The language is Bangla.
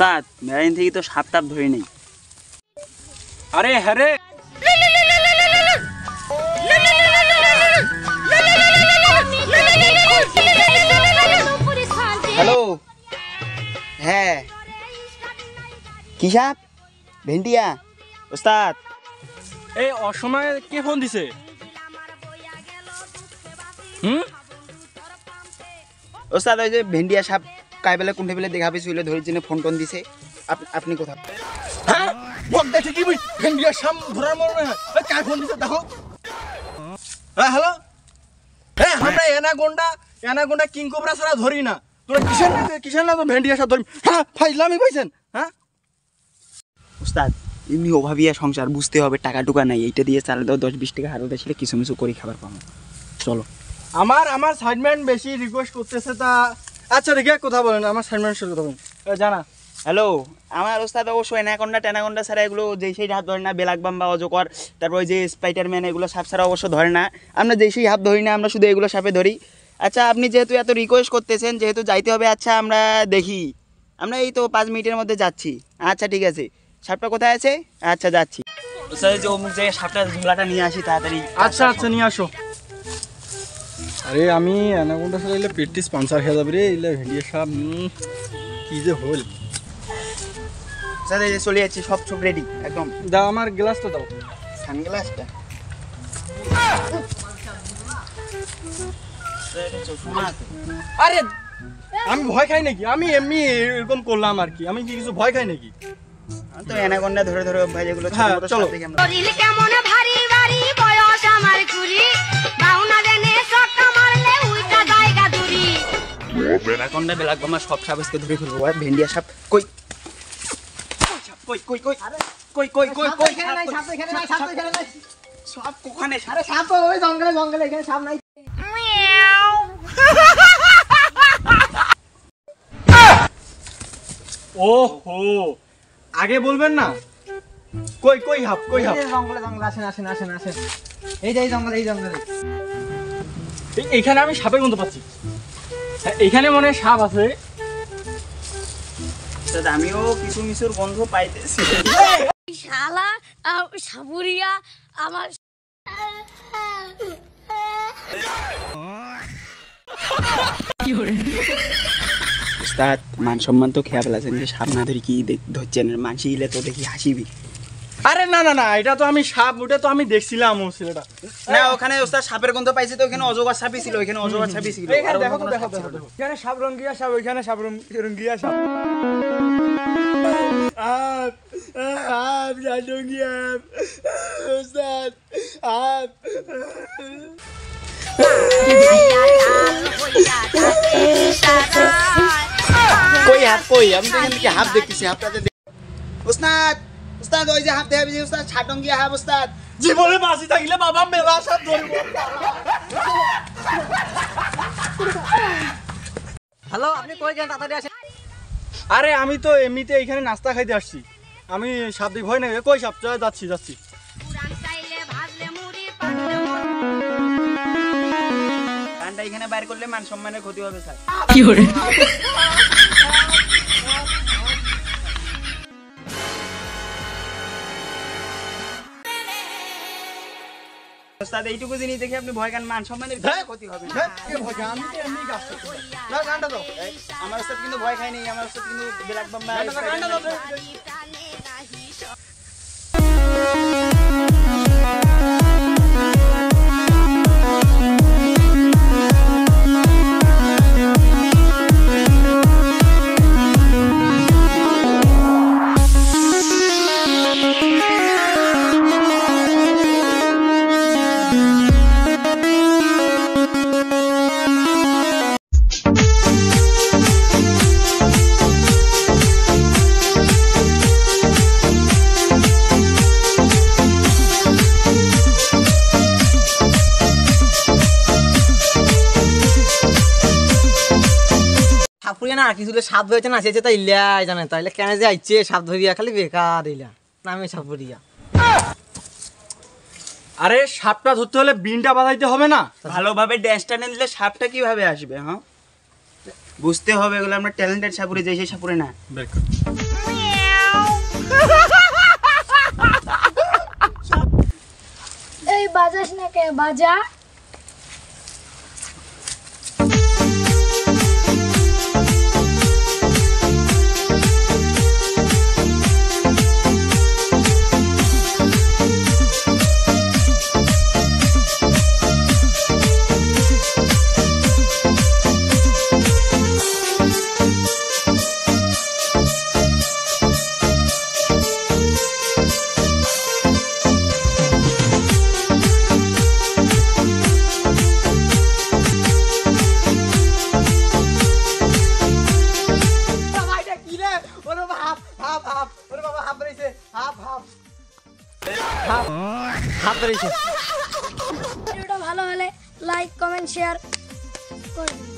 ওস্তাদ মেলাদিন থেকে তো সাপ টাপ ধরে নেই। আরে হ্যাঁ রে, হ্যালো, হ্যাঁ কি সাপ? ভেন্ডিয়া ওস্তাদ। এই অসময়ে কে ফোন দিছে? ওস্তাদ ওই যে ভেন্ডিয়া সাপ কাইবেলা কোনটা বেলে দেখা পেয়েছিল ধরে জন্য ফোন টোন দিছে। আপনি কোথাও? হ্যাঁ বলতে ঠিকই বুঝ ভেন্ডিয়া সাপ ধরার মনে হয় কাই ফোন দিছে দেখো। হ্যাঁ হ্যালো, হ্যাঁ আমরা এনাগোন্ডা কিং কোবরা ছাড়া ধরি না। তোরা কিসের না তো ভেন্ডিয়া সাপ ধরি? হ্যাঁ ফাইজলামি কইছেন? হ্যাঁ ওস্তাদ এমনি অভাবিয়া সংসার, বুঝতে হবে টাকা টুকা নাই, এইটা দিয়ে চালে দাও 10-20 টাকা হারাতে ছিল কিছু মিছু করি খাবার পাবো। চলো। আমার সাইডম্যান বেশি রিকোয়েস্ট করতেছে তা আচ্ছা রেখে কথা বলেন, আমার সাইডম্যানের সাথে কথা বলেন। জানা হ্যালো, আমার ওস্তাদ অবশ্যই অ্যানাকোন্ডা ট্যানাকোন্ডা ছাড়া এগুলো যেই সেই হাত ধরে না, বেলাকবাম বা অজগর, তারপর ওই যে স্পাইডারম্যান, এগুলো সাপ ছাড়া অবশ্য ধরে না। আমরা যেই সেই হাত ধরি না, আমরা শুধু এগুলো সাপে ধরি। আচ্ছা আপনি যেহেতু এত রিকোয়েস্ট করতেছেন, যেহেতু যাইতে হবে, আচ্ছা আমরা দেখি, আমরা এই তো 5 মিনিটের মধ্যে যাচ্ছি। আচ্ছা ঠিক আছে, সাপটা কোথায় আছে? আচ্ছা যাচ্ছি। ওস্তাদ যে অমুক জায়গায় সাপটা ঝোলাটা নিয়ে আসি তাড়াতাড়ি। আচ্ছা আচ্ছা নিয়ে আসো। আরে আমি অ্যানাকোন্ডা ছাড়া এলে পেটটি স্পন্সর হয়ে যাবে রে, এলে ভেন্ডিয়া সাপ কি যে হল। স্যার এই যে চলে যাচ্ছি, সব রেডি একদম। দাও আমার গ্লাসটা দাও, সানগ্লাসটা। আরে আমি ভয় খাই নাকি? আমি এমনি এরকম করলাম আর কি, আমি কি কিছু ভয় খাই নাকি? তো অ্যানাকোন্ডা ধরে ধরে ভাই যেগুলো হ্যাঁ চলো। শরীর কেমন ভারী ভারী, বয়স আমার কুড়ি, বাউনা দেনে সক্কা মারলে উইটা জায়গা দূরি। অ্যানাকোন্ডা বেলাকবাম সব সাপ আজকে ধরে ফেলবো। আর ভেন্ডিয়া সাপ কই? কই কই কই কই কই কই কই? এখানে নাই, সাপ তো এখানে নাই, সাপ তো এখানে নাই। সাপ কোখানে? আরে সাপ তো ওই জঙ্গলে জঙ্গলে, এখানে সাপ নাই। ওহো আগে বলবেন না? কই কই হাফ কই হাফ? এই জঙ্গলে জঙ্গলে, আসেন আসেন আসেন আসেন। এই যে এই জঙ্গলে, এই জঙ্গলে। এইখানে আমি সাপের গন্ধ পাচ্ছি। হ্যাঁ, এইখানে মনে হয় সাপ আছে। আমিও কিছু মিছুর গন্ধ পাইতেছি। শালা সাপুরিয়া আমার উস্তাদ মান সম্মান তো খেয়া ফেলাছেন, যে সাপ না ধরি কি ধরছেন? মানসি গিলে তো দেখি হাসিবি। আরে না না না, এটা তো আমি সাপ, ওটা তো আমি দেখছিলাম ও ছেলেটা। না ওখানে উস্তাদ সাপের গন্ধ পাইছে তো, ওখানে অজগর সাপই ছিল, ওখানে অজগর সাপই ছিল। এখানে দেখো তো, দেখো দেখো দেখো, এখানে সাপ রঙ্গিয়া সাপ, ওইখানে সাপ রঙ্গিয়া সাপ। আপ আপ রঙ্গিয়া উস্তাদ আপ। কই হাফ কই? আমি তো এখান থেকে হাফ দেখতেছি। হাফটাতে উস্তাদ, উস্তাদ ওই যে হাফ দেখাবি যে উস্তাদ, ছাটঙ্গিয়া হাফ উস্তাদ। জীবনে বাঁচি থাকিলে বাবা মেলা সাপ ধরবো। হ্যালো, আপনি কই যান? তাড়াতাড়ি আসেন। আরে আমি তো এমনিতে এইখানে নাস্তা খাইতে আসছি, আমি সাপ দিই ভয় নাই। কই সাপ? যাচ্ছি যাচ্ছি। গানটা এখানে বাইর করলে মান সম্মানের ক্ষতি হবে স্যার। উস্তাদ এইটুকু জিনিস দেখে আপনি ভয় গান, মান সম্মানের ক্ষতি হবে না। আমি তো এমনি কাজ করতে পারি। না গানটা দাও। আমার উস্তাদ কিন্তু ভয় খায়নি, আমার উস্তাদ কিন্তু বেলাকবাম বা গানটা দাও। সাপুরিয়া না কিছু সাপ ধরেছে না, সেটা ইল্লাই জানে, তাইলে কেন যে আইছে সাপ ধরিয়া, খালি বেকার ইলা নামে সাপুরিয়া। আরে সাপটা ধরতে হলে বিনটা বাঁধাইতে হবে না? ভালোভাবে ড্যান্সটা নিয়ে দিলে সাপটা কিভাবে আসবে? হ্যাঁ বুঝতে হবে এগুলো আমরা ট্যালেন্টেড সাপুরে যে সেই সাপুরে না। এই বাজাস না কে বাজা। ভিডিওটা ভালো হলে লাইক কমেন্ট শেয়ার করে দিন।